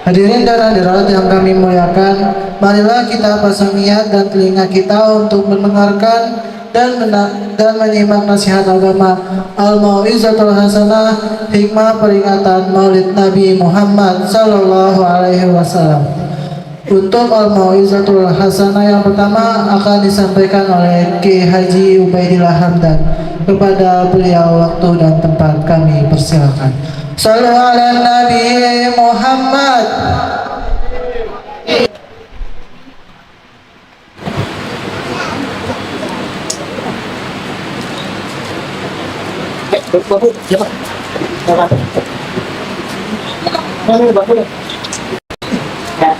Hadirin dan hadirat yang kami muliakan, marilah kita pasang niat dan telinga kita untuk mendengarkan dan menyimak nasihat agama Al-Mau'izatul Hasanah, hikmah peringatan Maulid Nabi Muhammad Sallallahu Alaihi Wasallam. Untuk Al-Mau'izatul Hasanah yang pertama akan disampaikan oleh Ki Haji Ubaidillah Hamdan. Kepada beliau waktu dan tempat kami persilakan. Sallu ala Nabi Muhammad. Bapak, siapa? Siapa? Mana bapak? Ya.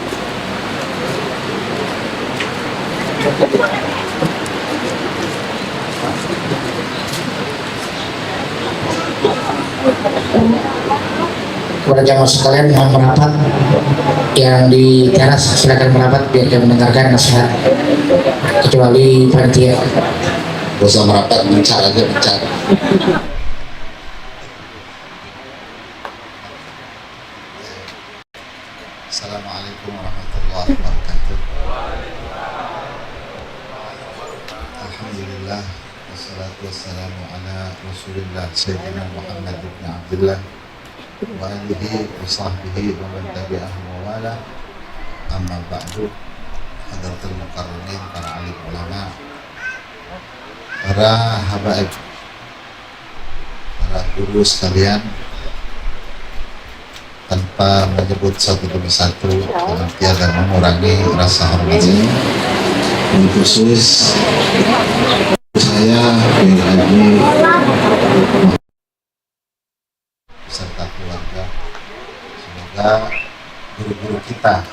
Kepada jamaah sekalian yang merapat, yang di teras silakan merapat biar kita mendengarkan nasihat, kecuali panitia. Gak usah merapat, mencar aja, mencar. Assalamualaikum warahmatullahi wabarakatuh. Alhamdulillah, wassalatu wassalamu ala rasulillah Sayyidina Muhammad ibn Abdullah wa alihi wa sahbihi wa man tabi'ahum wa wala. Amma ba'du. Hadratul mukarramin, para alim ulama, para habaib, para guru sekalian, tanpa menyebut satu demi satu dengan tiada mengurangi rasa hormat saya. Dan khusus saya Haji beserta keluarga, semoga guru-guru kita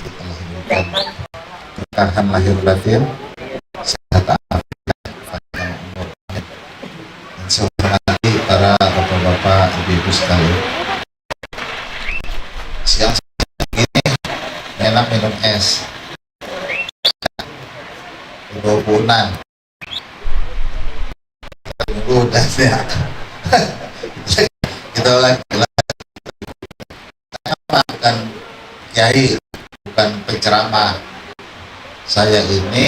Allah berikan berkahan lahir batin, sehat afiat, panjang umur, dan saya hormati para bapak-bapak, ibu-ibu sekalian. Siang ini enak minum es, udah tunggu dan ya kita lagi bukan kiai, bukan penceramah. Saya ini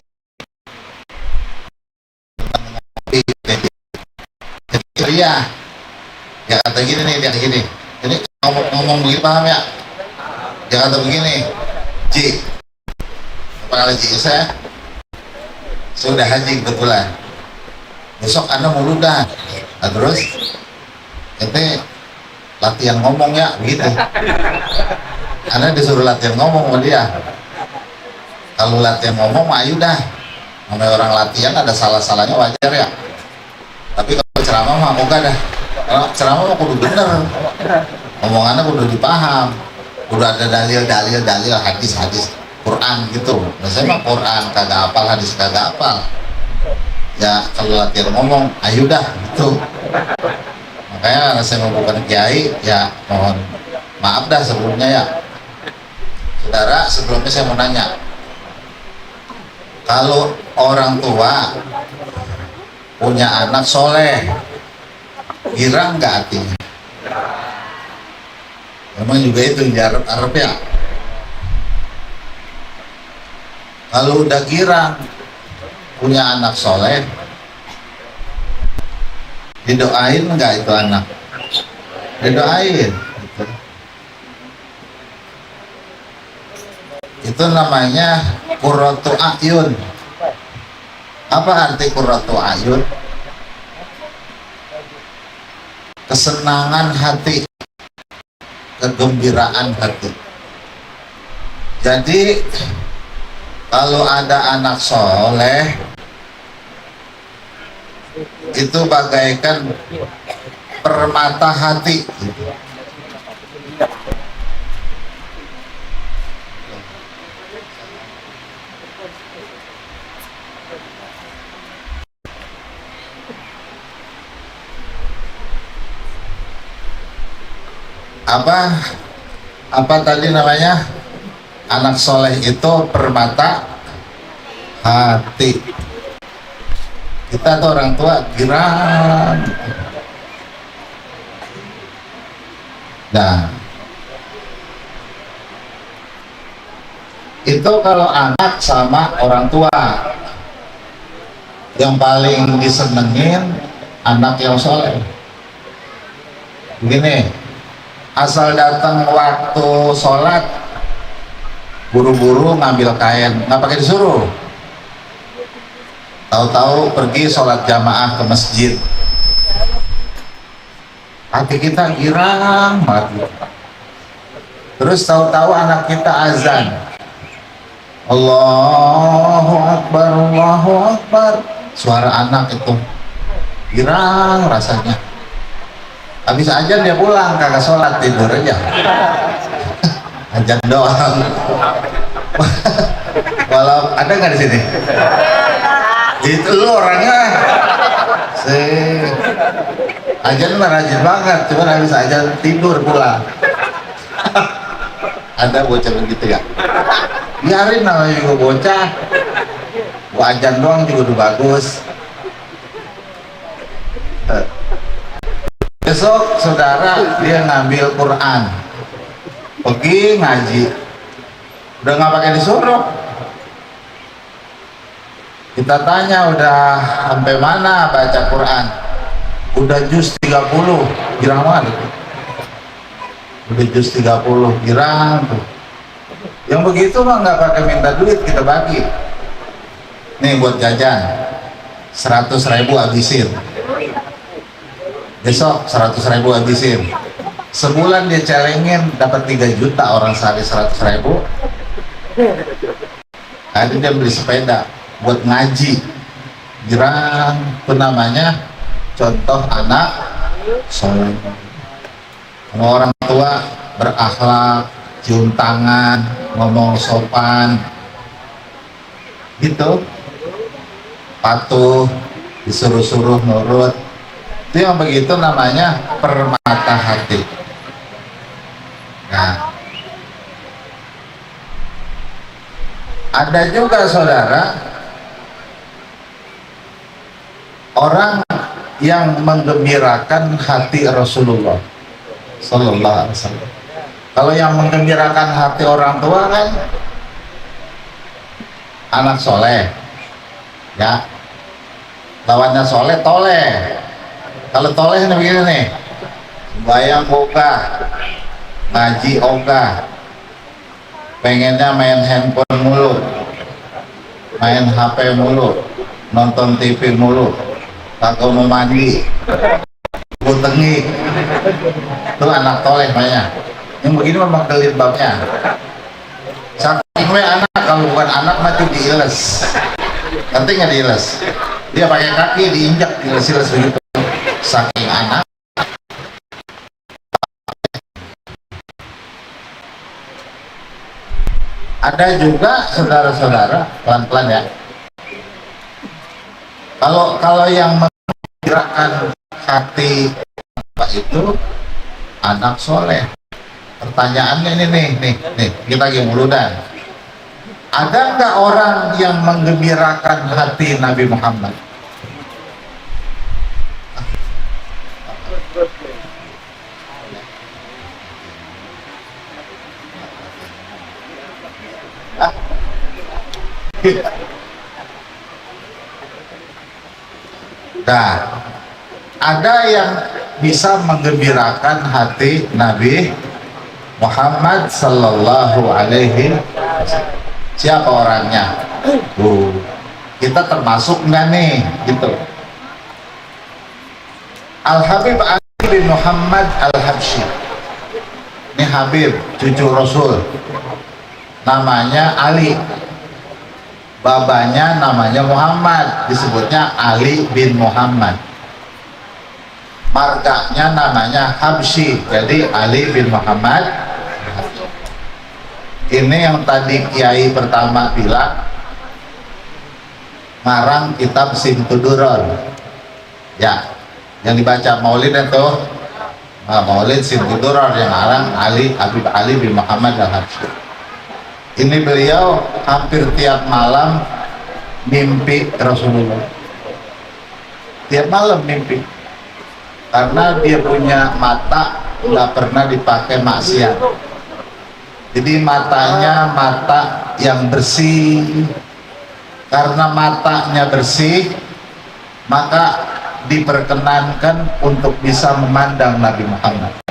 ceria. Ya kata gini nih, dia gini. Ini ngomong begini paham ya? Dia kata begini, Ji, apa kali Ji saya sudah haji kebetulan. Besok Anda mau ludah. Nah, terus ente latihan ngomong ya, begitu. Anda disuruh latihan ngomong sama dia. Kalau latihan ngomong, ayo dah. Namanya orang latihan ada salah-salahnya, wajar ya. Tapi kalau ceramah mah moga dah. Kalau ceramah mah kudu bener. Omongannya kudu dipaham. Kudu ada dalil, hadis, Quran gitu. Nah, saya mah Quran kagak hafal, hadis kagak hafal. Ya kalau latihan ngomong, ayo dah gitu. Makanya saya mau bukan kiai, ya mohon maaf dah sebelumnya ya. Saudara, sebelumnya saya mau nanya. Kalau orang tua punya anak soleh, girang nggak hatinya? Memang juga itu yang diharap ya. Kalau udah girang punya anak soleh, didoain nggak itu anak? Didoain. Gitu. Itu namanya qurratu a'yun. Apa arti qurratu a'yun? Kesenangan hati, kegembiraan hati. Jadi kalau ada anak soleh itu bagaikan permata hati. Apa tadi namanya, anak soleh itu permata hati. Kita tuh orang tua girang, Nah, itu kalau anak sama orang tua, yang paling disenengin anak yang soleh. Begini, asal datang waktu sholat, buru-buru ngambil kain, nggak pakai disuruh. Tahu-tahu pergi sholat jamaah ke masjid. Hati kita girang banget. Terus tahu-tahu anak kita azan. Allahu Akbar, Allahu Akbar. Suara anak itu girang rasanya. Habis ajan dia pulang, kagak sholat, tidur aja. Ajan doang. Walau ada nggak di sini? Itu lu orangnya. Ajan mah rajin banget, cuman habis ajan tidur pulang. Ada bocah begitu ya? Biarin, namanya juga bocah. Gua ajan doang juga udah bagus. Besok saudara dia ngambil Quran, pergi ngaji, udah nggak pakai disuruh. Kita tanya udah sampai mana baca Quran, udah juz 30, girang banget. Udah juz 30, girang tuh. Yang begitu mah nggak pakai minta duit, kita bagi. Nih buat jajan, 100.000 habisin. Besok 100.000 habisin. Sebulan dia celengin dapat 3 juta orang sehari 100.000. Ada dia beli sepeda buat ngaji. Girang, itu namanya contoh anak soleh. Sama orang tua berakhlak, cium tangan, ngomong sopan, gitu, patuh, disuruh-suruh nurut. Itu yang begitu namanya permata hati. Nah, ada juga saudara orang yang menggembirakan hati Rasulullah Sallallahu Alaihi Wasallam. Kalau yang menggembirakan hati orang tua kan anak soleh, ya. Lawannya soleh, toleh. Kalau toleh ini begini nih, bayang ogah, ngaji ogah, pengennya main handphone mulu, main HP mulu, nonton TV mulu, kagak mau mandi, tengik. Itu anak toleh banyak. Yang begini memang kelir babnya. Saking anak, kalau bukan anak mati diiles. Nanti nggak diiles, dia pakai kaki diinjak, diiles-iles begitu. Saking anak. Ada juga saudara-saudara, pelan-pelan ya. Kalau yang menggerakkan hati itu anak soleh. Pertanyaannya ini nih, kita lagi muludan. Ada nggak orang yang menggembirakan hati Nabi Muhammad? Nah, ada yang bisa menggembirakan hati Nabi Muhammad Sallallahu Alaihi Wasallam. Siapa orangnya? Kita termasuk nggak nih? Gitu. Al Habib Ali bin Muhammad Al Habsyi. Ini Habib, cucu Rasul. Namanya Ali. Babanya namanya Muhammad, disebutnya Ali bin Muhammad. Marganya namanya Habsyi, jadi Ali bin Muhammad. Ini yang tadi kiai pertama bilang ngarang kitab Simtudurol, ya, yang dibaca Maulid itu, Maulid Simtudurol yang ngarang Habib Ali bin Muhammad Al-Habsyi. Ini beliau hampir tiap malam mimpi Rasulullah, tiap malam mimpi, karena dia punya mata nggak pernah dipakai maksiat. Jadi matanya mata yang bersih. Karena matanya bersih, maka diperkenankan untuk bisa memandang Nabi Muhammad.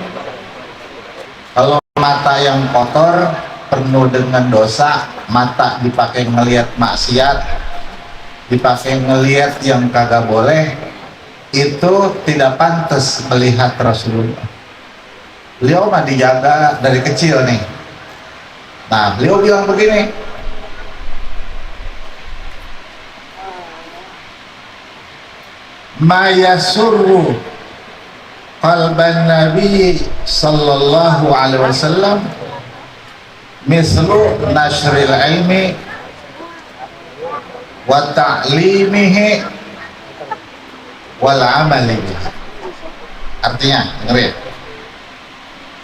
Kalau mata yang kotor, penuh dengan dosa, mata dipakai ngelihat maksiat, dipakai ngelihat yang kagak boleh, itu tidak pantas melihat Rasulullah. Beliau mah dijaga dari kecil nih. Nah, beliau bilang begini, ma yasurru qalban nabi sallallahu alaihi wasallam mislu nashril ilmi wa ta'limihi wal amali. Artinya, dengerin,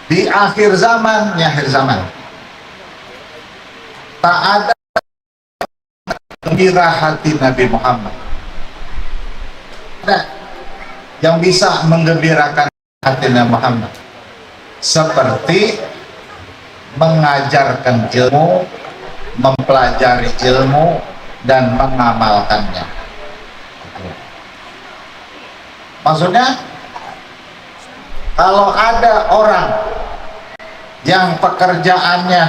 di akhir zaman, tak ada gembira hati Nabi Muhammad yang bisa menggembirakan hati Nabi Muhammad seperti mengajarkan ilmu, mempelajari ilmu, dan mengamalkannya. Maksudnya, kalau ada orang yang pekerjaannya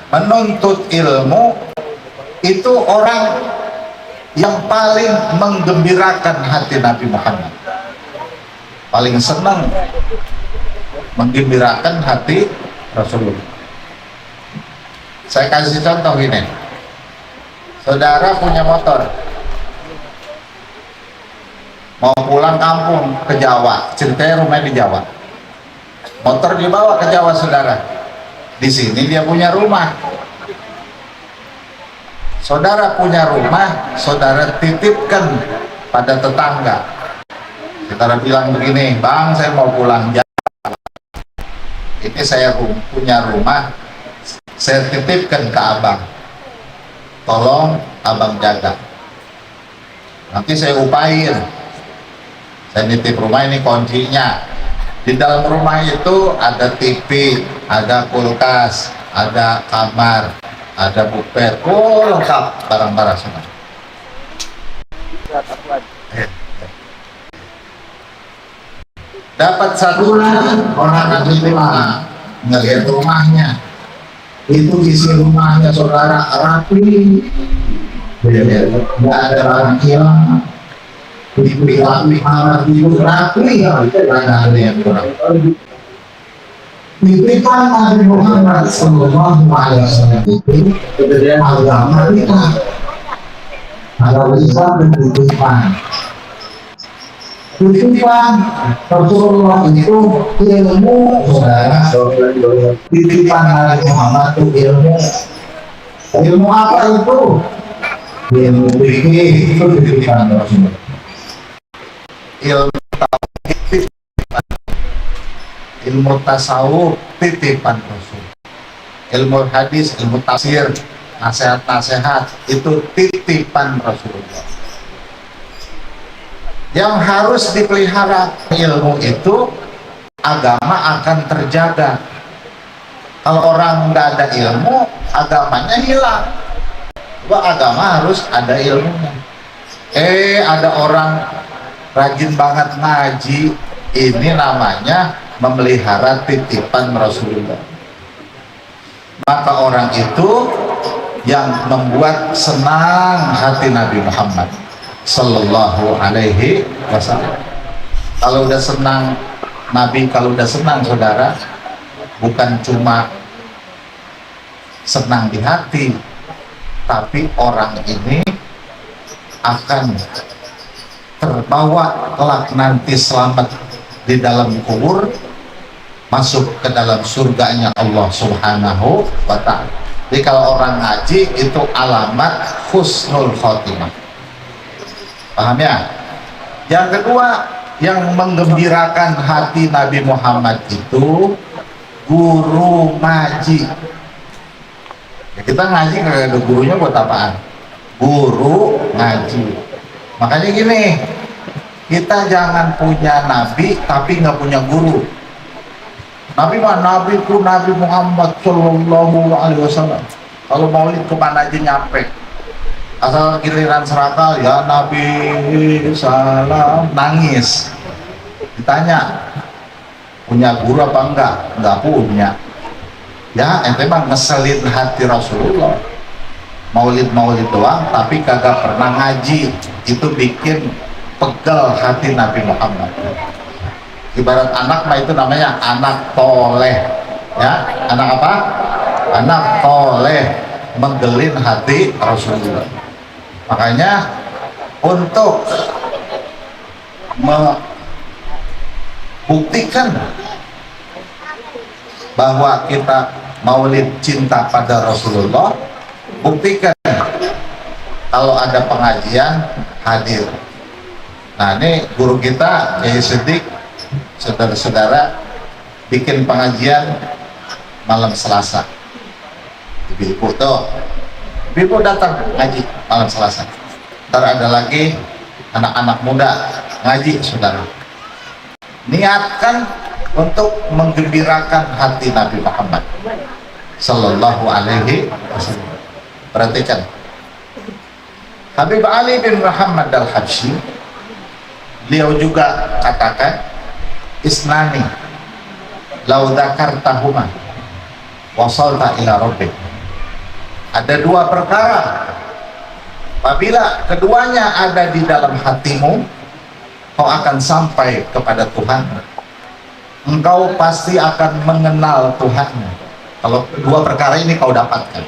menuntut ilmu, itu orang yang paling menggembirakan hati Nabi Muhammad, paling senang menggembirakan hati Rasulullah. Saya kasih contoh gini, saudara punya motor, mau pulang kampung ke Jawa, ceritanya rumahnya di Jawa, motor dibawa ke Jawa saudara, di sini dia punya rumah. Saudara punya rumah, saudara titipkan pada tetangga. Saudara bilang begini, bang, saya mau pulang Jawa, ini saya punya rumah, saya titipkan ke abang, tolong abang jaga, nanti saya upahin. Saya nitip rumah, ini kuncinya. Di dalam rumah itu ada TV, ada kulkas, ada kamar, ada bufet, lengkap barang-barang semua. Dapat satu orang ini mana ngelihat rumahnya, itu isi rumahnya saudara rapi, nggak ada barang hilang, dipilah kamar tidur rapi, ada yang kurang. Titipan Nabi Muhammad sallallahu alaihi wasallam itu agama kita, agama Islam dan titipan Rasulullah itu ilmu, saudara. Titipan Nabi Muhammad itu ilmu apa itu? Ilmu fikih, itu titipan Rasulullah. Ilmu tauhid, ilmu tasawuf, titipan Rasul. Ilmu hadis, ilmu tafsir, nasihat-nasihat, itu titipan Rasulullah. Yang harus dipelihara ilmu itu, agama akan terjaga. Kalau orang nggak ada ilmu, agamanya hilang. Agama harus ada ilmunya. Ada orang rajin banget ngaji, ini namanya memelihara titipan Rasulullah. Maka orang itu yang membuat senang hati Nabi Muhammad sallallahu alaihi wasallam. Kalau udah senang Nabi, kalau udah senang saudara, bukan cuma senang di hati, tapi orang ini akan terbawa kelak nanti selamat di dalam kubur, masuk ke dalam surganya Allah Subhanahu wa ta'ala. Jadi kalau orang ngaji itu alamat husnul khotimah. Paham ya? Yang kedua, yang menggembirakan hati Nabi Muhammad itu guru ngaji. Ya, kita ngaji nggak ada gurunya buat apaan? Guru ngaji. Makanya gini, kita jangan punya nabi tapi nggak punya guru. Nabi mah nabiku Nabi Muhammad Sallallahu Alaihi Wasallam. Kalau maulid kemana aja nyampe. Asal giliran serakal ya Nabi salam nangis. Ditanya punya guru apa enggak? Enggak punya. Ya ente mah ngeselin hati Rasulullah. Maulid doang tapi kagak pernah ngaji. Itu bikin pegel hati Nabi Muhammad. Ibarat anak mah itu namanya anak toleh. Ya, anak apa? Anak toleh, menggelin hati Rasulullah. Makanya untuk membuktikan bahwa kita maulid cinta pada Rasulullah, buktikan kalau ada pengajian hadir. Nah ini guru kita Kiai Siddiq, saudara-saudara bikin pengajian malam Selasa. Ibu tuh, ibu datang ngaji malam Selasa. Ntar ada lagi anak-anak muda ngaji, saudara. Niatkan untuk menggembirakan hati Nabi Muhammad Sallallahu Alaihi Wasallam. Perhatikan, Habib Ali bin Muhammad al-Habsyi, beliau juga katakan, isnani lau dzakartahuma wasalta ila rabbik. Ada dua perkara, apabila keduanya ada di dalam hatimu, kau akan sampai kepada Tuhan. Engkau pasti akan mengenal Tuhan kalau dua perkara ini kau dapatkan.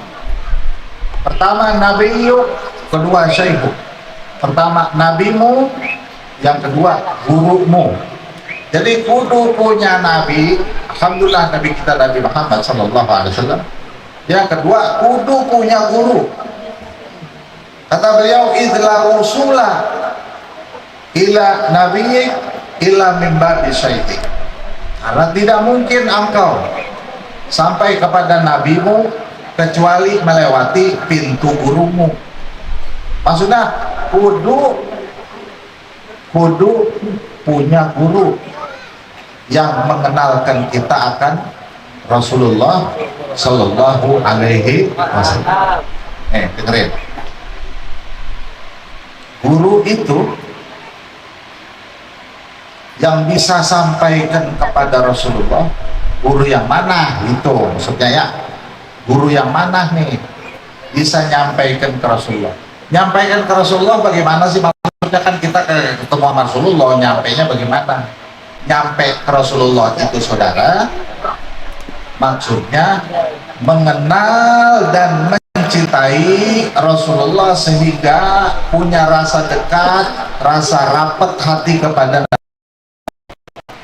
Pertama nabiyyu, kedua syaihu. Pertama nabimu, yang kedua gurumu. Jadi kudu punya nabi. Alhamdulillah nabi kita Nabi Muhammad Sallallahu Alaihi Wasallam. Yang kedua kudu punya guru. Kata beliau, idla usula ila nabiyik ila mimba bisyaitik. Karena tidak mungkin engkau sampai kepada nabimu kecuali melewati pintu gurumu. Maksudnya kudu punya guru yang mengenalkan kita akan Rasulullah Sallallahu Alaihi Wasallam. Dengerin. Guru itu yang bisa sampaikan kepada Rasulullah, guru yang mana itu maksudnya ya, guru yang mana nih bisa nyampaikan ke Rasulullah. Nyampaikan ke Rasulullah bagaimana sih, maksudnya kan kita ketemu sama Rasulullah, nyampainya bagaimana? Nyampe ke Rasulullah itu saudara, maksudnya mengenal dan mencintai Rasulullah sehingga punya rasa dekat, rasa rapat hati kepada Nabi.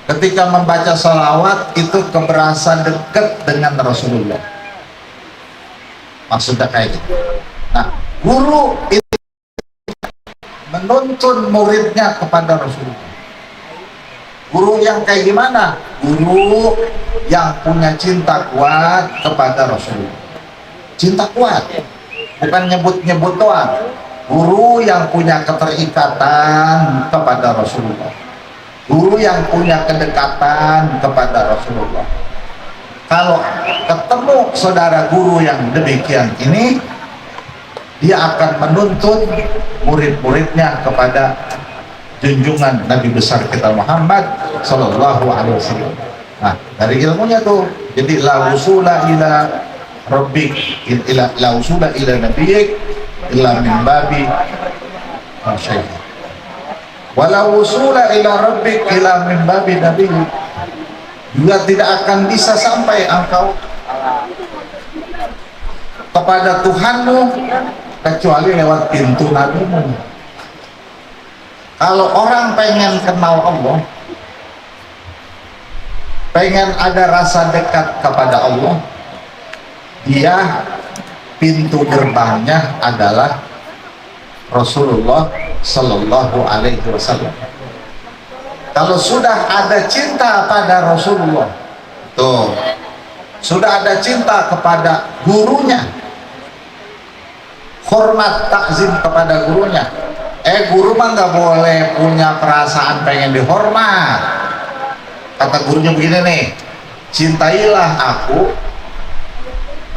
Ketika membaca salawat itu keberasa dekat dengan Rasulullah. Maksudnya kayak gitu. Nah, guru itu menuntun muridnya kepada Rasulullah. Guru yang kayak gimana? Guru yang punya cinta kuat kepada Rasulullah. Cinta kuat, bukan nyebut-nyebut doang. Guru yang punya keterikatan kepada Rasulullah. Guru yang punya kedekatan kepada Rasulullah. Kalau ketemu saudara guru yang demikian ini, dia akan menuntun murid-muridnya kepada junjungan Nabi besar kita Muhammad Sallallahu Alaihi Wasallam. Nah, dari ilmunya tuh, jadi la usula ila rabbik la usula ila nabiyyik illa min babi syai'in. Wala usula ila rabbik ila min babi nabiyyik. Juga tidak akan bisa sampai engkau kepada Tuhanmu kecuali lewat pintu nabimu. Kalau orang pengen kenal Allah, pengen ada rasa dekat kepada Allah, dia pintu gerbangnya adalah Rasulullah Sallallahu Alaihi Wasallam. Kalau sudah ada cinta pada Rasulullah, tuh sudah ada cinta kepada gurunya, hormat takzim kepada gurunya. Guru mah nggak boleh punya perasaan pengen dihormat. Kata gurunya begini nih, cintailah aku,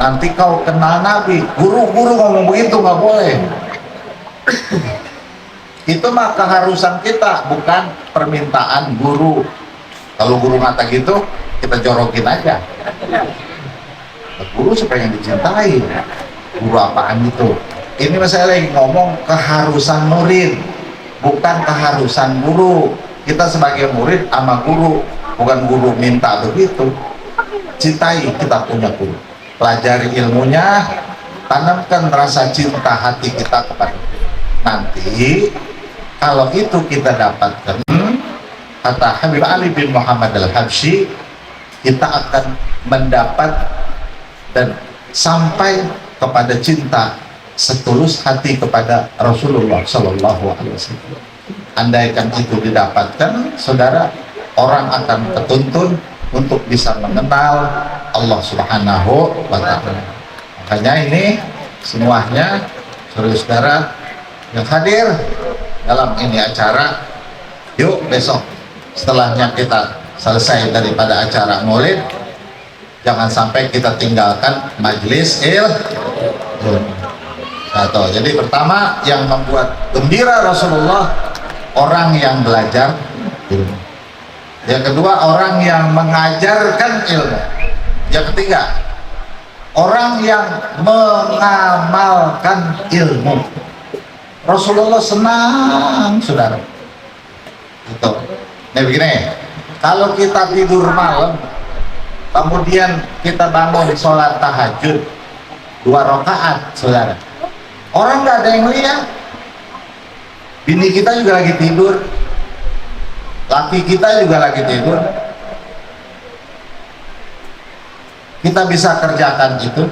nanti kau kenal Nabi. Guru-guru ngomong begitu nggak boleh. Itu mah keharusan kita, bukan permintaan guru. Kalau guru kata gitu, kita jorokin aja. Guru supaya yang dicintai. Guru apaan itu? Ini saya lagi ngomong keharusan murid, bukan keharusan guru. Kita sebagai murid sama guru, bukan guru minta begitu. Cintai kita punya guru, pelajari ilmunya, tanamkan rasa cinta hati kita kepada guru. Nanti kalau itu kita dapatkan, kata Habib Ali bin Muhammad al-Habsyi, kita akan mendapat dan sampai kepada cinta setulus hati kepada Rasulullah Sallallahu Alaihi Wasallam. Andaikan itu didapatkan, saudara, orang akan ketuntun untuk bisa mengenal Allah Subhanahu wa Ta'ala. Makanya ini semuanya, saudara-saudara yang hadir dalam ini acara, yuk besok setelahnya kita selesai daripada acara maulid, jangan sampai kita tinggalkan majelis ilmu. Atau jadi pertama yang membuat gembira Rasulullah, orang yang belajar ilmu. Yang kedua, orang yang mengajarkan ilmu. Yang ketiga, orang yang mengamalkan ilmu. Rasulullah senang, saudara. Itu. Nah begini, kalau kita tidur malam, kemudian kita bangun sholat tahajud 2 rakaat, saudara. Orang nggak ada yang lihat. Bini kita juga lagi tidur, laki kita juga lagi tidur. Kita bisa kerjakan itu.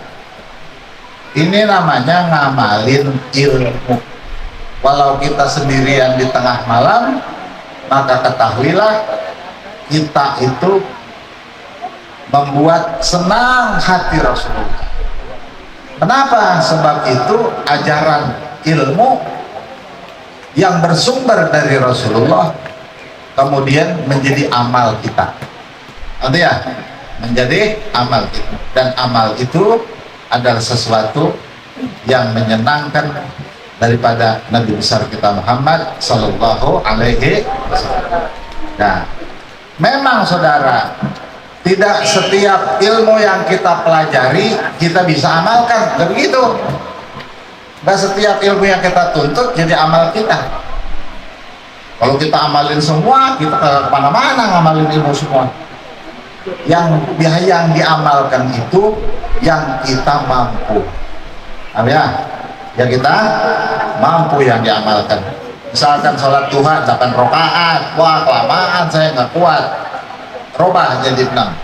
Ini namanya ngamalin ilmu. Walau kita sendirian di tengah malam, maka ketahuilah kita itu membuat senang hati Rasulullah. Kenapa? Sebab itu ajaran ilmu yang bersumber dari Rasulullah kemudian menjadi amal kita. Nanti ya, menjadi amal kita. Dan amal itu adalah sesuatu yang menyenangkan daripada Nabi besar kita Muhammad Sallallahu Alaihi Wasallam. Nah, memang saudara, tidak setiap ilmu yang kita pelajari kita bisa amalkan, tidak begitu. Tidak setiap ilmu yang kita tuntut jadi amal kita. Kalau kita amalin semua, kita ke mana-mana ngamalin ilmu semua. Yang diamalkan itu yang kita mampu. Ya, yang kita mampu yang diamalkan. Misalkan sholat duha 8 rakaat, wah kelamaan saya nggak kuat. Rubah jadi 6,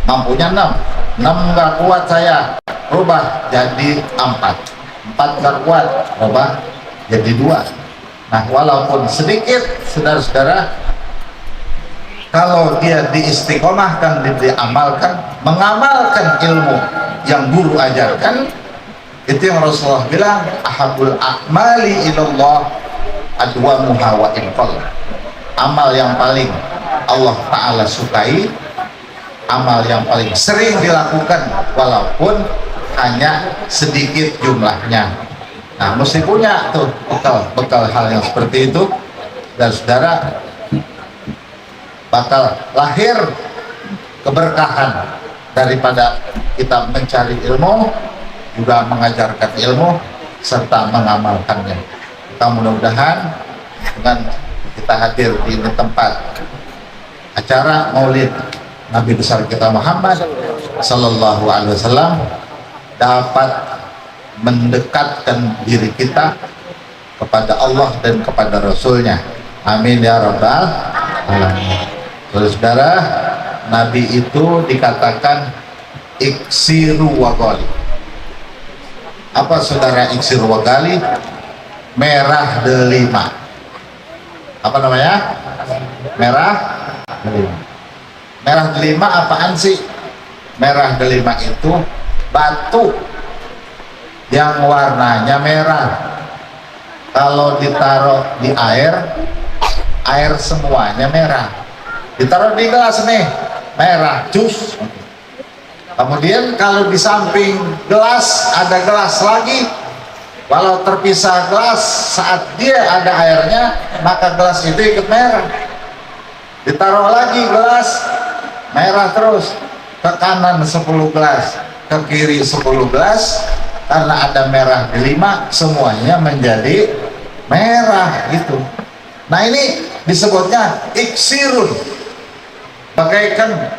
mampunya 6 nggak kuat saya, rubah jadi 4 nggak kuat, rubah jadi 2. Nah, walaupun sedikit, saudara-saudara, kalau dia diistiqomahkan, diamalkan, mengamalkan ilmu yang guru ajarkan, itu yang Rasulullah bilang, ahabul a'mali ilallah adwamuha wa inqal. Amal yang paling Allah Ta'ala sukai, amal yang paling sering dilakukan walaupun hanya sedikit jumlahnya. Nah, mesti punya tuh bekal hal yang seperti itu, dan saudara bakal lahir keberkahan daripada kita mencari ilmu, juga mengajarkan ilmu serta mengamalkannya. Kita mudah-mudahan dengan kita hadir di tempat acara Maulid Nabi besar kita Muhammad Sallallahu Alaihi Wasallam dapat mendekatkan diri kita kepada Allah dan kepada Rasulnya. Amin ya rabbal alamin. Saudara, Nabi itu dikatakan iksiru wa ghali. Apa saudara iksiru wa ghali? Merah delima. Apa namanya? Merah delima. Merah delima apaan sih? Merah delima itu batu yang warnanya merah. Kalau ditaruh di air semuanya merah. Ditaruh di gelas nih, merah, jus. Kemudian kalau di samping gelas ada gelas lagi, walau terpisah gelas, saat dia ada airnya maka gelas itu ikut merah. Ditaruh lagi gelas, merah terus, ke kanan 10 gelas, ke kiri 10 gelas, karena ada merah di 5 semuanya menjadi merah gitu. Nah ini disebutnya iksirun, bagaikan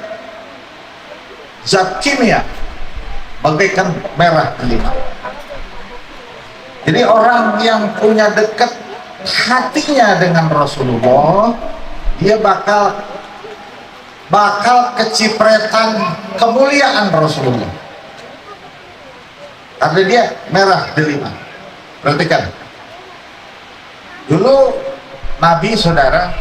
zat kimia, bagaikan merah delima. Jadi orang yang punya dekat hatinya dengan Rasulullah, dia bakal kecipretan kemuliaan Rasulullah, karena dia merah delima. Perhatikan, dulu Nabi, saudara,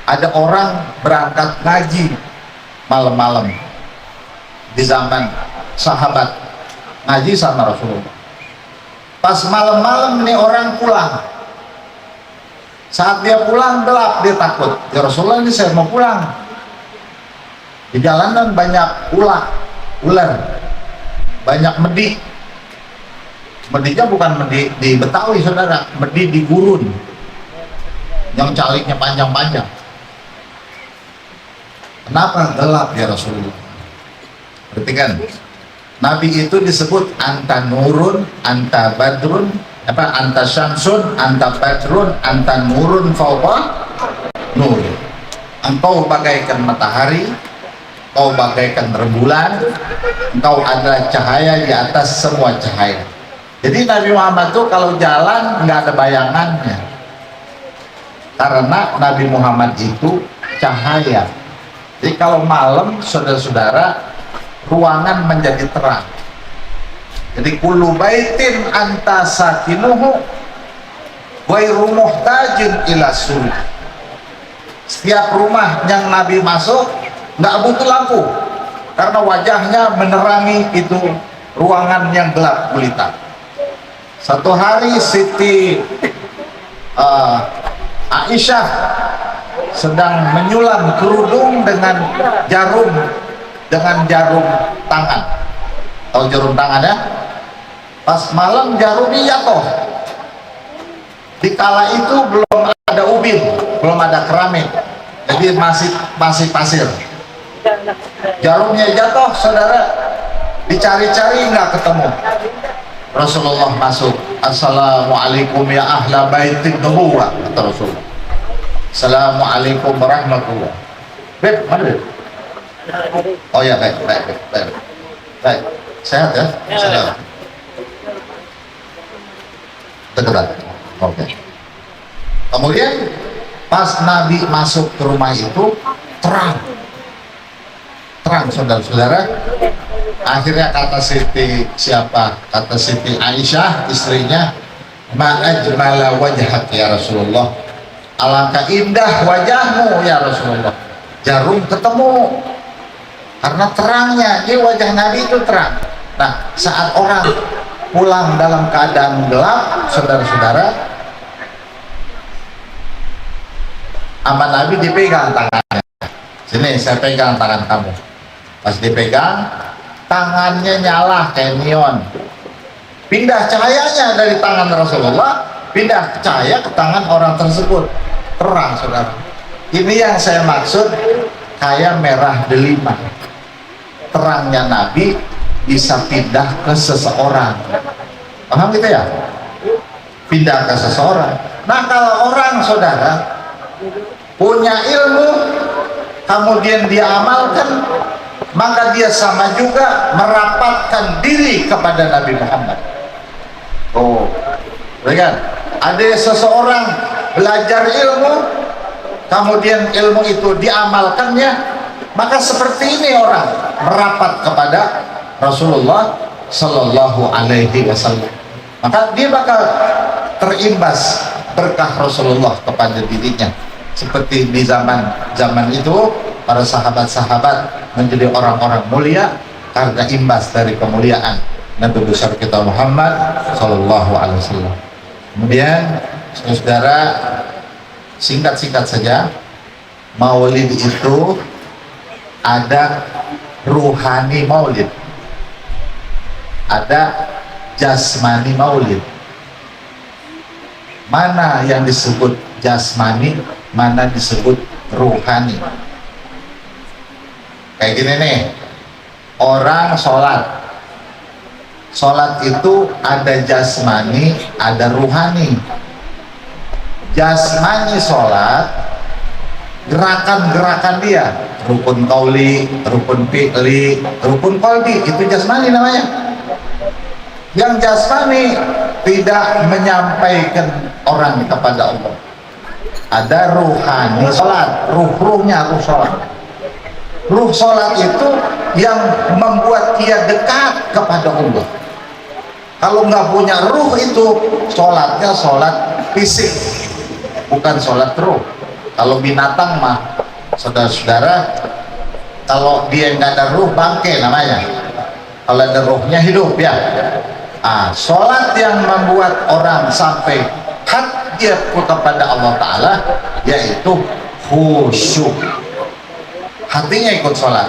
ada orang berangkat ngaji malam-malam di zaman sahabat, ngaji sama Rasulullah. Pas malam-malam nih orang pulang. Saat dia pulang gelap, dia takut, ya Rasulullah ini saya mau pulang, di jalanan banyak ular, banyak medi. Medinya bukan medi di Betawi, saudara, medi di gurun yang caliknya panjang-panjang. Kenapa gelap ya Rasulullah? Perhatikan, Nabi itu disebut anta nurun, anta badrun, anta syamsun, anta badrun, anta nurun fawqa nur. Engkau bagaikan matahari, engkau bagaikan rembulan, engkau adalah cahaya di atas semua cahaya. Jadi Nabi Muhammad itu kalau jalan nggak ada bayangannya, karena Nabi Muhammad itu cahaya. Jadi kalau malam, saudara-saudara, ruangan menjadi terang. Jadi kullu baitin anta sakinuhu ghairu muhtajin ila suri. Setiap rumah yang Nabi masuk nggak butuh lampu, karena wajahnya menerangi itu ruangan yang gelap gulita. Satu hari Siti Aisyah sedang menyulam kerudung dengan jarum tangan. Tahu jarum tangan ya? Pas malam jarumnya jatuh. Dikala itu belum ada ubin, belum ada keramik, jadi masih pasir. Jarumnya jatuh, saudara, dicari-cari nggak ketemu. Rasulullah masuk, assalamualaikum ya ahla baitin nubuwah, kata Rasulullah. Assalamualaikum warahmatullah. Beb, mana Beb? Oh ya, baik. Sehat ya? Sehat. Dekat. Oke. Kemudian pas Nabi masuk ke rumah itu terang, saudara-saudara. Akhirnya kata Siti Aisyah, istrinya, ma'ajmala wajhak ya Rasulullah, alangkah indah wajahmu ya Rasulullah. Jarum ketemu karena terangnya, dia wajah Nabi itu terang. Nah, saat orang pulang dalam keadaan gelap, saudara-saudara, sama Nabi dipegang tangannya. Sini, saya pegang tangan kamu. Pas dipegang, tangannya nyala kayak neon. Pindah cahayanya dari tangan Rasulullah, pindah cahaya ke tangan orang tersebut. Terang, saudara. Ini yang saya maksud kayak merah delima. Terangnya Nabi bisa pindah ke seseorang. Paham gitu ya? Pindah ke seseorang. Nah, kalau orang, saudara, punya ilmu, kemudian dia amalkan, maka dia sama juga merapatkan diri kepada Nabi Muhammad. Oh, lihat, ada seseorang belajar ilmu, kemudian ilmu itu diamalkannya, maka seperti ini orang merapat kepada Rasulullah Sallallahu Alaihi Wasallam. Maka dia bakal terimbas berkah Rasulullah kepada dirinya. Seperti di zaman itu para sahabat-sahabat menjadi orang-orang mulia karena imbas dari kemuliaan Nabi besar kita Muhammad Sallallahu Alaihi Wasallam. Kemudian saudara, singkat-singkat saja, Maulid itu ada ruhani maulid, ada jasmani maulid. Mana yang disebut jasmani, mana disebut ruhani? Kayak gini nih, orang sholat itu ada jasmani, ada ruhani. Jasmani sholat, gerakan-gerakan dia, rukun qauli, rukun fi'li, rukun qalbi, itu jasmani namanya. Yang jasmani tidak menyampaikan orang kepada Allah. Ada ruhani sholat, ruhnya ruh sholat. Ruh sholat itu yang membuat dia dekat kepada Allah. Kalau nggak punya ruh itu, sholatnya sholat fisik, bukan sholat ruh. Kalau binatang mah, saudara-saudara, kalau dia nggak ada ruh, bangke namanya. Kalau ada ruhnya hidup ya. Sholat yang membuat orang sampai hati kepada Allah Ta'ala, yaitu khusyuk. Hatinya ikut sholat.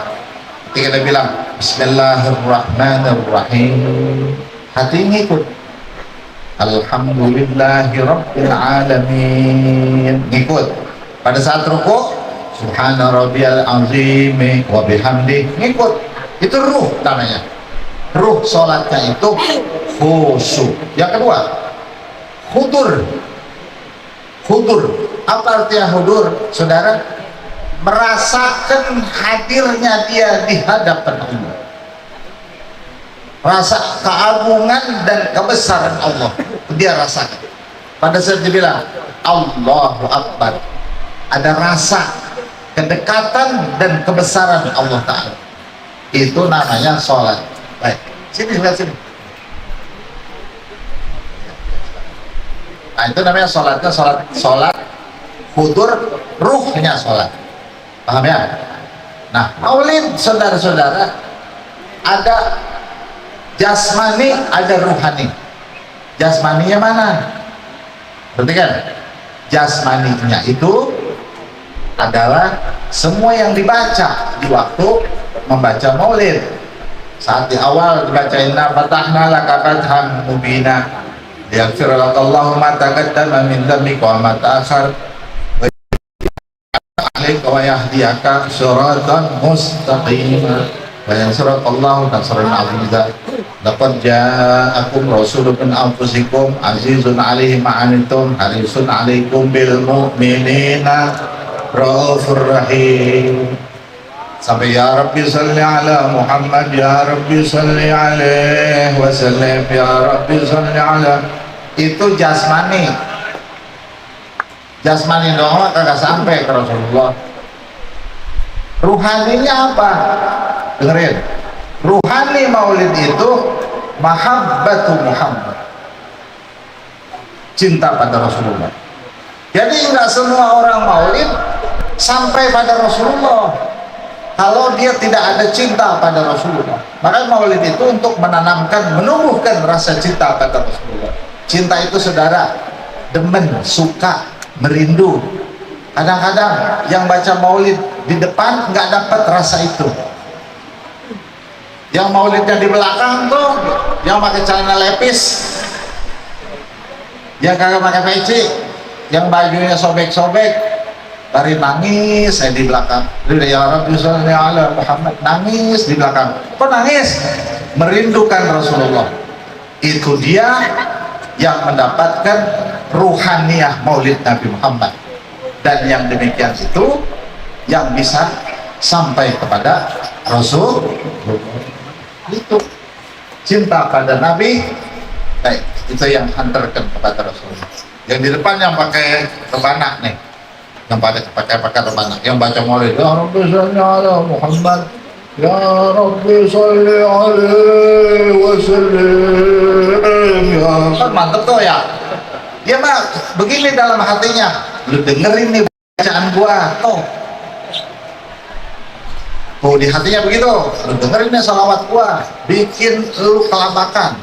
Ketika dia bilang Bismillahirrahmanirrahim, hatinya ikut. Alhamdulillahirabbil alamin, ikut. Pada saat rukuk, Subhana rabbiyal azim wa bihamdi, ikut. Itu ruh namanya. Ruh sholatnya itu khusyuk. Yang kedua, hudur. Hudur, apa artinya hudur, saudara? Merasakan hadirnya dia di hadapan Allah, rasa keagungan dan kebesaran Allah dia rasakan. Pada saat dia bilang Allahu Akbar, ada rasa kedekatan dan kebesaran Allah Ta'ala. Itu namanya sholat. Baik, sini lihat sini. Nah, itu namanya sholatnya sholat hudur, ruhnya sholat. Paham ya? Nah, maulid saudara-saudara, ada jasmani, ada ruhani. Jasmaninya mana? Berarti kan jasmaninya itu adalah semua yang dibaca di waktu membaca maulid. Saat di awal dibaca inna fatahna laka fathan mubina liyaghfir lakallahu ma taqaddama min dzambika wa ma ta'akhkhar wa alaika wa yahdiyaka siratan mustaqima wa yansurakallahu nasran 'azizan. Laqad ja'akum rasulun min anfusikum azizun 'alaihi ma 'anittum harisun 'alaikum bil mu'minina raufur rahim. Sampai ya Rabbi salli ala Muhammad, ya Rabbi salli alaihi wasallam, ya Rabbi salli ala. Itu jasmani. Jasmani doang kagak sampai ke Rasulullah. Ruhaninya apa? Dengerin. Ruhani maulid itu mahabbatu Muhammad, cinta pada Rasulullah. Jadi nggak semua orang maulid sampai pada Rasulullah kalau dia tidak ada cinta pada Rasulullah. Maka maulid itu untuk menanamkan, menumbuhkan rasa cinta pada Rasulullah. Cinta itu saudara, demen, suka, merindu. Kadang-kadang yang baca maulid di depan nggak dapat rasa itu. Yang maulidnya di belakang tuh, yang pakai celana lepis, yang kagak pakai peci, yang bajunya sobek-sobek, dari nangis saya di belakang. Ya Rabbi sholli ala Muhammad, nangis di belakang. Kok nangis? Merindukan Rasulullah. Itu dia yang mendapatkan ruhaniyah maulid Nabi Muhammad. Dan yang demikian itu yang bisa sampai kepada Rasul. Itu cinta pada Nabi. Baik, itu yang hantarkan kepada Rasulullah. Yang di depan yang pakai rebana nih, yang pakai rebana, yang baca maulid, ya Rabbi sholli ala Muhammad, ya Rabbi sholli alaihi wasallam, ya kan mantep tuh ya. Dia mah begini dalam hatinya, lu dengerin nih bacaan gua tuh di hatinya begitu, lu dengerin nih salawat gua, bikin lu kelabakan.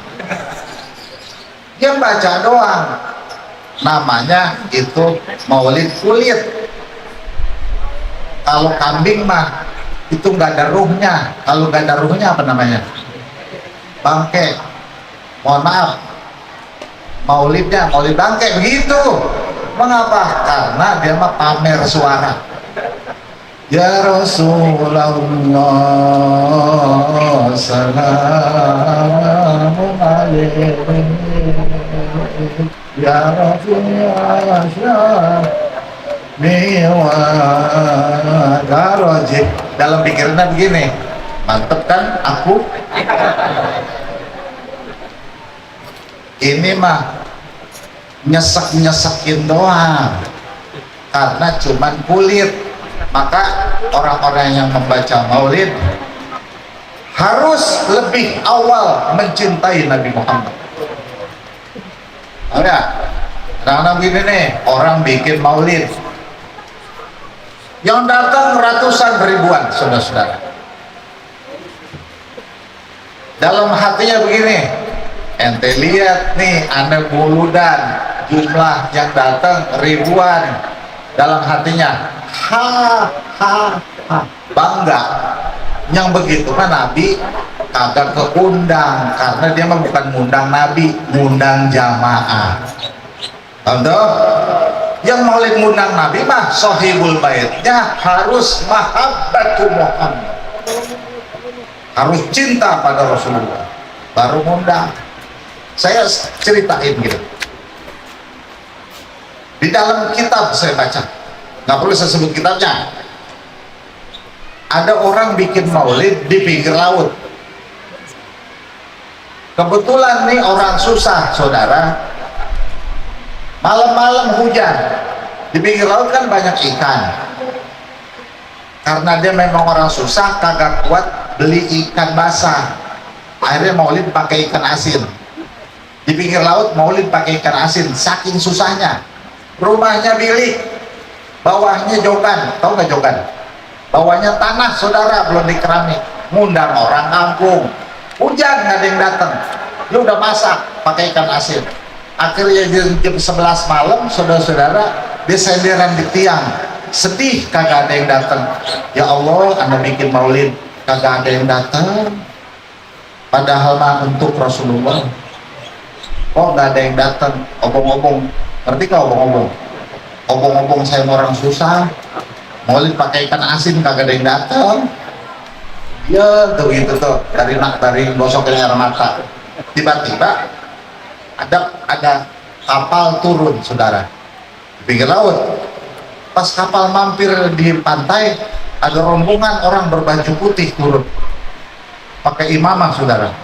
Dia baca doang, namanya itu maulid kulit. Kalau kambing mah itu nggak ada ruhnya. Kalau nggak ada ruhnya apa namanya? Bangke. Mohon maaf, maulidnya maulid bangke begitu. Mengapa? Karena dia mah pamer suara. Ya Rasulullah salamun alaikum ya Rasulullah Garojib. Dalam pikirannya begini, mantep kan aku ini mah nyesek-nyesekin doang karena cuman kulit. Maka orang-orang yang membaca maulid harus lebih awal mencintai Nabi Muhammad. Tahu ya? Kadang-kadang begini nih, orang bikin maulid yang datang ratusan ribuan, saudara-saudara. Dalam hatinya begini, ente lihat nih, Anda buludan, jumlah yang datang ribuan. Dalam hatinya, ha, bangga. Yang begitu kan Nabi kagak keundang, karena dia mah bukan ngundang Nabi, ngundang jamaah. Contoh, yang maulid ngundang Nabi mah sahibul baitnya harus mahabbatu Muhammad, harus cinta pada Rasulullah, baru ngundang. Saya ceritain gitu, di dalam kitab saya baca, nggak perlu saya sebut kitabnya. Ada orang bikin maulid di pinggir laut. Kebetulan nih orang susah, saudara. Malam-malam hujan. Di pinggir laut kan banyak ikan. Karena dia memang orang susah, kagak kuat beli ikan basah. Akhirnya maulid pakai ikan asin. Di pinggir laut maulid pakai ikan asin, saking susahnya. Rumahnya bilik, bawahnya jogan. Tahu nggak jogan? Bawahnya tanah, saudara, belum dikeramik. Ngundang orang kampung, hujan nggak ada yang datang, dia udah masak pakai ikan asin. Akhirnya jam 11 malam, saudara-saudara, dia senderan di tiang, sedih kagak ada yang datang. Ya Allah, Anda bikin maulid kagak ada yang datang, padahal mah untuk Rasulullah. Kok nggak ada yang datang? Obong-obong, ngerti kah obong-obong? Obong-obong saya orang susah, maulid pakai ikan asin kagak ada yang datang. Ya tuh gitu tuh, dari gosokin air mata. Tiba-tiba ada kapal turun, saudara, di pinggir laut. Pas kapal mampir di pantai, ada rombongan orang berbaju putih turun, pakai imamah, saudara,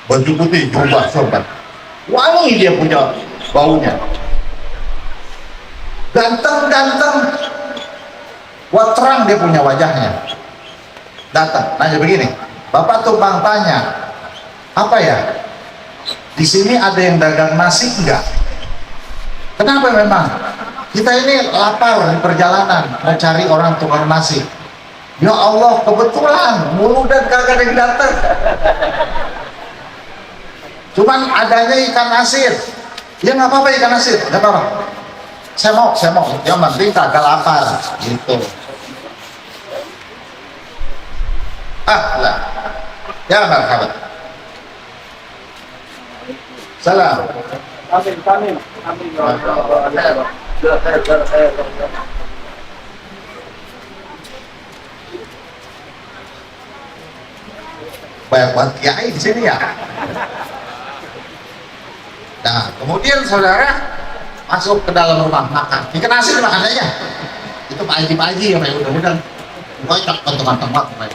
baju putih, jubah, sorban, wangi dia punya baunya, ganteng, wah terang dia punya wajahnya. Datang, nanya begini, Bapak tumpang tanya, apa ya? Di sini ada yang dagang nasi enggak? Kenapa memang? Kita ini lapar di perjalanan, mau cari orang tukang nasi. Ya Allah, kebetulan mulu dan kagak ada yang datang. Cuman adanya ikan asin. Ya nggak apa-apa ikan asin, nggak apa-apa. Saya mau. Yang penting kagak lapar, gitu. Lah, ya marhaban. Salam. Amin. Banyak banget kiai di sini ya. Nah, kemudian saudara masuk ke dalam rumah makan. Ikan asin makan aja. Itu Pak Haji ya, mudah-mudahan kocok ke teman-teman.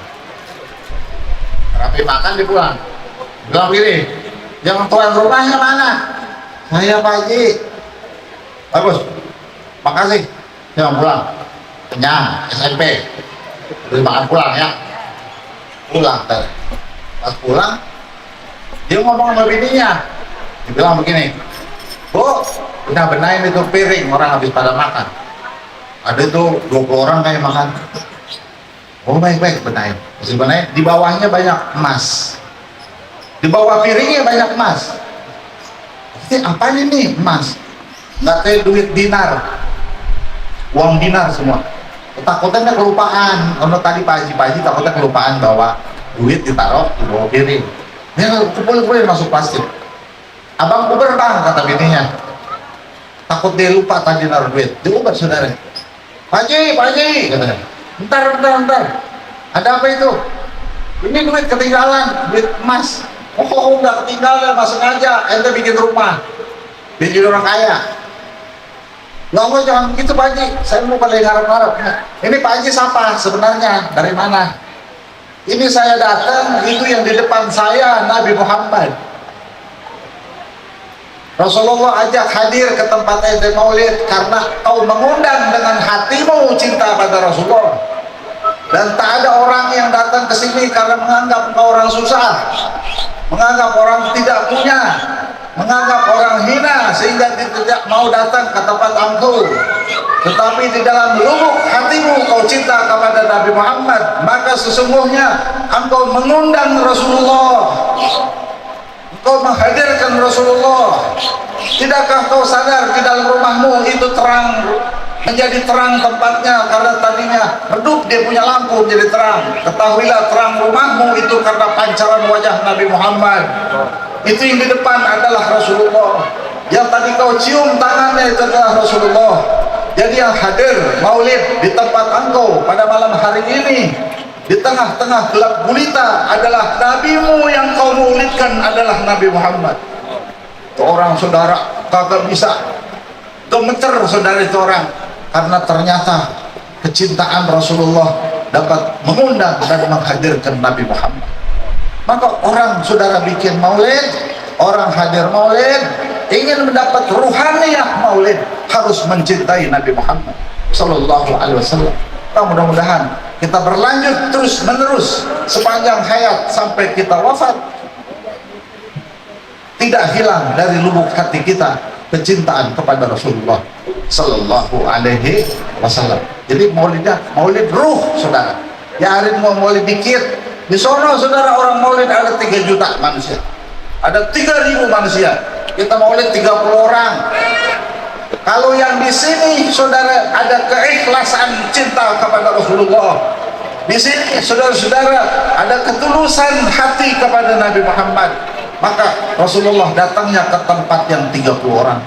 Rapi makan di pulang. Bilang gini, yang tuan rumahnya mana? Saya Pak Haji. Bagus, makasih. Jangan pulang. Kenyang, SMP. Beli makan pulang ya. Pulang. Pas pulang, dia ngomong sama bininya. Dia bilang begini, Bu, udah benahin itu piring, orang habis pada makan. Ada tuh 20 orang kayak makan. Oh baik-baik, benahin. Masih benahin, di bawahnya banyak emas. Di bawah piringnya banyak emas. Ini apa ini emas? Nggak tahu duit dinar, uang dinar semua. takutnya kelupaan. Kalau tadi pagi-pagi takutnya kelupaan bawa duit, ditaruh di bawah piring. Dia kumpul-kumpulin masuk plastik. Abang Uber bang, kata bininya. Takut dia lupa tadi naruh duit. Dia Uber saudara. Pak Haji, katanya. Bentar. Ada apa itu? Ini duit ketinggalan, duit emas. Oh, nggak ketinggalan, mas sengaja. Ente bikin rumah, bikin orang kaya. Nggak, jangan begitu Pak Haji. Saya mau pada ngarep-ngarep. Ini Pak Haji siapa sebenarnya? Dari mana? Ini saya datang, itu yang di depan saya Nabi Muhammad. Rasulullah ajak hadir ke tempat ente maulid karena kau mengundang dengan hatimu cinta pada Rasulullah. Dan tak ada orang yang datang ke sini karena menganggap engkau orang susah, menganggap orang tidak punya, menganggap orang hina sehingga tidak mau datang ke tempat engkau. Tetapi di dalam lubuk hatimu kau cinta kepada Nabi Muhammad, maka sesungguhnya engkau mengundang Rasulullah, engkau menghadirkan Rasulullah. Tidakkah kau sadar di dalam rumahmu itu terang, menjadi terang tempatnya karena tadinya redup, dia punya lampu menjadi terang. Ketahuilah terang rumahmu itu karena pancaran wajah Nabi Muhammad. Itu yang di depan adalah Rasulullah. Yang tadi kau cium tangannya itu adalah Rasulullah. Jadi yang hadir maulid di tempat engkau pada malam hari ini, di tengah-tengah gelap gulita adalah nabimu yang kau maulidkan adalah Nabi Muhammad. Itu orang saudara kagak bisa gemeter saudara itu orang, karena ternyata kecintaan Rasulullah dapat mengundang dan menghadirkan Nabi Muhammad. Maka orang saudara bikin maulid, orang hadir maulid, ingin mendapat ruhaniyah maulid, harus mencintai Nabi Muhammad sallallahu alaihi wasallam. Mudah-mudahan kita berlanjut terus menerus sepanjang hayat sampai kita wafat, tidak hilang dari lubuk hati kita kecintaan kepada Rasulullah sallallahu alaihi wasallam. Jadi maulidnya maulid ruh saudara. Ya hari mau maulid dikit, di sono saudara orang maulid ada 3 juta manusia, ada 3.000 manusia, kita maulid 30 orang. Kalau yang di sini saudara ada keikhlasan cinta kepada Rasulullah, di sini saudara-saudara ada ketulusan hati kepada Nabi Muhammad, maka Rasulullah datangnya ke tempat yang 30 orang.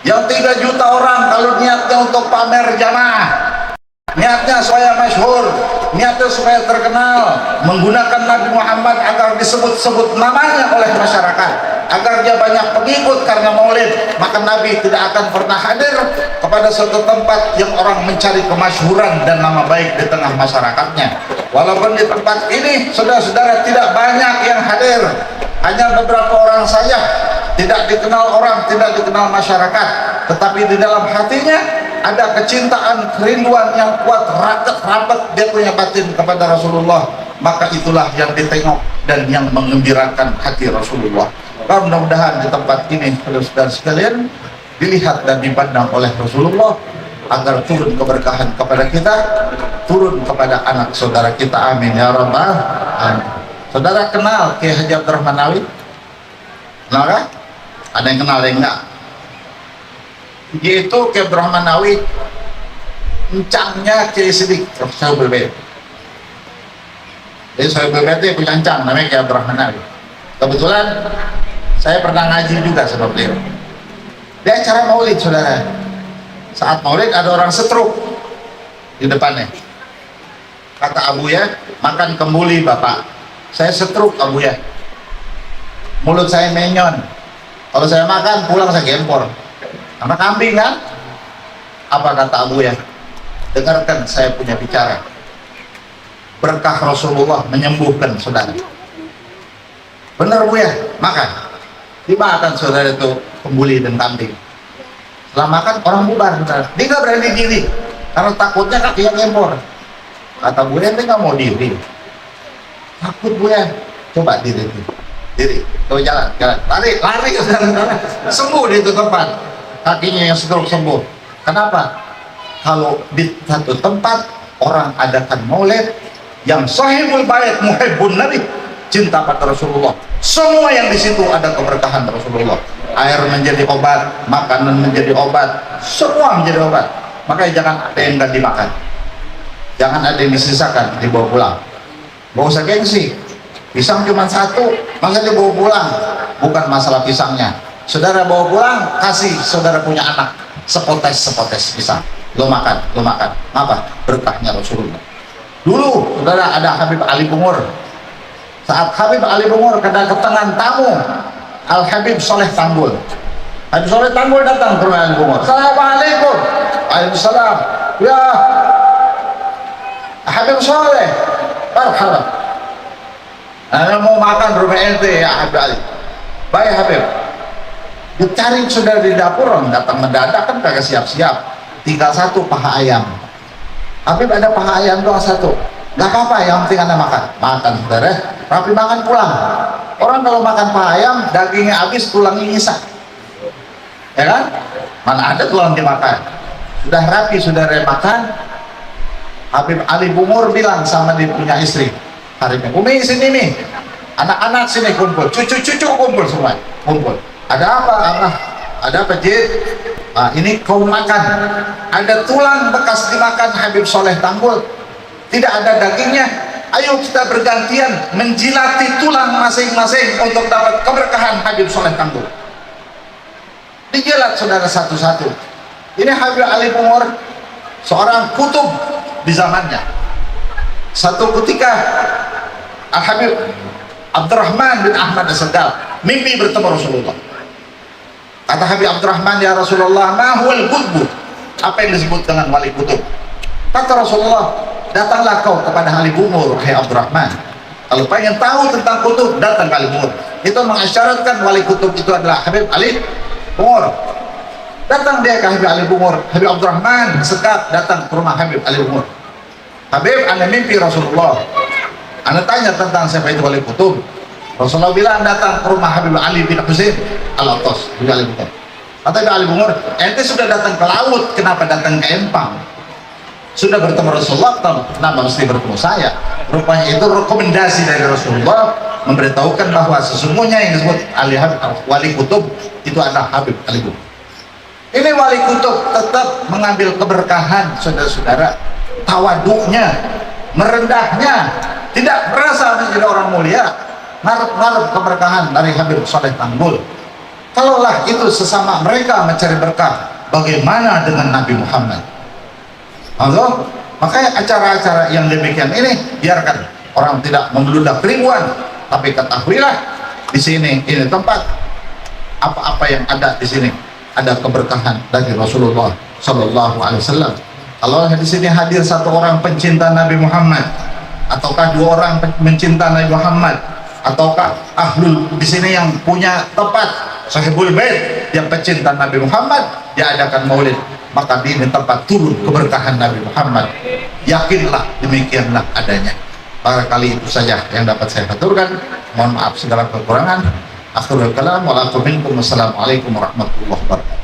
Yang 3 juta orang kalau niatnya untuk pamer jamaah, niatnya supaya masyhur, niatnya supaya terkenal, menggunakan Nabi Muhammad agar disebut-sebut namanya oleh masyarakat, agar dia banyak pengikut karena maulid, maka Nabi tidak akan pernah hadir kepada suatu tempat yang orang mencari kemasyhuran dan nama baik di tengah masyarakatnya. Walaupun di tempat ini saudara-saudara tidak banyak yang hadir, hanya beberapa orang saja, tidak dikenal orang, tidak dikenal masyarakat, tetapi di dalam hatinya ada kecintaan, kerinduan yang kuat, rapat dia punya batin kepada Rasulullah. Maka itulah yang ditengok dan yang mengembirakan hati Rasulullah. Mudah-mudahan di tempat ini saudara sekalian dilihat dan dipandang oleh Rasulullah, agar turun keberkahan kepada kita, turun kepada anak saudara kita, amin ya rabbal alamin. Saudara kenal Kiai Haji Abdurrahman Nawawi? Kenal kan? Ada yang kenal, ada yang enggak? Dia itu Kiai Abdurrahman Nawawi encangnya Kiai Sidik Sohibul Bait. Jadi Sohibul Bait itu punya encang namanya Kiai Abdurrahman Nawawi. Kebetulan saya pernah ngaji juga sama beliau. Di acara maulid saudara, saat maulid ada orang setruk di depannya. Kata Abu ya, makan kembuli bapak. Saya setruk Abu ya, mulut saya menyon. Kalau saya makan pulang saya gempor karena kambing kan. Apa kata Abu ya? Dengarkan saya punya bicara. Berkah Rasulullah menyembuhkan saudara. Benar Bu ya, makan. Dimakan saudara itu kembuli dan kambing. Setelah makan orang bubar saudara. Dia nggak berani diri karena takutnya kakinya gempor. Kata Bu ya, dia nggak mau diri. Takut Bu ya, coba diri. Coba jalan, lari saudara, sembuh di itu tempat, kakinya yang stroke sembuh. Kenapa? Kalau di satu tempat orang adakan maulid yang Sohibul Bait muhibbun Nabi, cinta pada Rasulullah, semua yang di situ ada keberkahan Rasulullah. Air menjadi obat, makanan menjadi obat, semua menjadi obat. Makanya jangan ada yang nggak dimakan. Jangan ada yang disisakan, dibawa pulang. Gak usah gengsi. Pisang cuma satu, masa dibawa pulang? Bukan masalah pisangnya. Saudara bawa pulang, kasih saudara punya anak sepotes pisang. Lo makan. Ngapa? Berkahnya Rasulullah. Dulu saudara ada Habib Ali Bungur. Saat Habib Ali Bungur kedatangan tamu Al Habib Soleh Tanggul. Habib Soleh Tanggul datang ke rumah Ali Bungur. Assalamualaikum. Waalaikumsalam. Ya Habib Soleh, marhaban. Anda mau makan rumah ente ya Habib Ali. Baik Habib. Dicari saudara di dapur, orang datang mendadak kan kagak siap-siap. Tinggal satu paha ayam. Habib ada paha ayam doang satu. Gak apa-apa, yang penting Anda makan. Makan saudara, rapi makan pulang. Orang kalau makan paha ayam, dagingnya habis, tulangnya nyisa. Ya kan? Mana ada tulang dimakan. Sudah rapi saudara makan. Habib Ali Bungur bilang sama dia punya istri, Habibnya, Umi sini nih, anak-anak sini kumpul, cucu-cucu kumpul semua, kumpul. Ada apa? Ada apa Jid? Nah, ini kau makan. Ada tulang bekas dimakan Habib Soleh Tanggul, tidak ada dagingnya. Ayo kita bergantian menjilati tulang masing-masing untuk dapat keberkahan Habib Soleh Tanggul. Dijilat saudara satu-satu. Ini Habib Ali Bungur, seorang kutub di zamannya. Satu ketika Al-Habib Abdurrahman bin Ahmad As-Saddal mimpi bertemu Rasulullah. Kata Habib Abdurrahman, ya Rasulullah, ma huwal qutbu? Apa yang disebut dengan wali kutub? Kata Rasulullah, datanglah kau kepada Ali Bungur, hai Abdurrahman. Kalau pengen tahu tentang kutub, datang ke Ali Bungur. Itu mengisyaratkan wali kutub itu adalah Habib Ali Bungur. Datang dia ke Habib Ali Bungur. Habib Abdurrahman Sekap datang ke rumah Habib Ali Bungur. Habib, anda mimpi Rasulullah. Anda tanya tentang siapa itu wali kutub. Rasulullah bilang datang ke rumah Habib Ali bin Husain Al-Attas. Habib Ali Bungur. Kata Habib Ali Bungur, ente sudah datang ke laut, kenapa datang ke Empang? Sudah bertemu Rasulullah, kenapa mesti bertemu saya? Rupanya itu rekomendasi dari Rasulullah memberitahukan bahwa sesungguhnya yang disebut wali kutub itu adalah Habib Ali Bungur. Ini wali kutub tetap mengambil keberkahan saudara-saudara, tawaduknya, merendahnya, tidak merasa menjadi orang mulia, ngarep-ngarep keberkahan dari Habib Soleh Tanggul. Kalaulah itu sesama mereka mencari berkah, bagaimana dengan Nabi Muhammad? Allah, makanya acara-acara yang demikian ini biarkan orang tidak membludak ribuan, tapi ketahuilah di sini ini tempat apa-apa yang ada di sini ada keberkahan dari Rasulullah Sallallahu Alaihi Wasallam. Kalau di sini hadir satu orang pencinta Nabi Muhammad, ataukah dua orang mencinta Nabi Muhammad, ataukah ahlul di sini yang punya tempat sahibul bait yang pencinta Nabi Muhammad, diadakan maulid, maka di ini tempat turun keberkahan Nabi Muhammad. Yakinlah demikianlah adanya. Barangkali itu saja yang dapat saya aturkan. Mohon maaf segala kekurangan. Akhirul kalam, wassalamualaikum warahmatullahi wabarakatuh.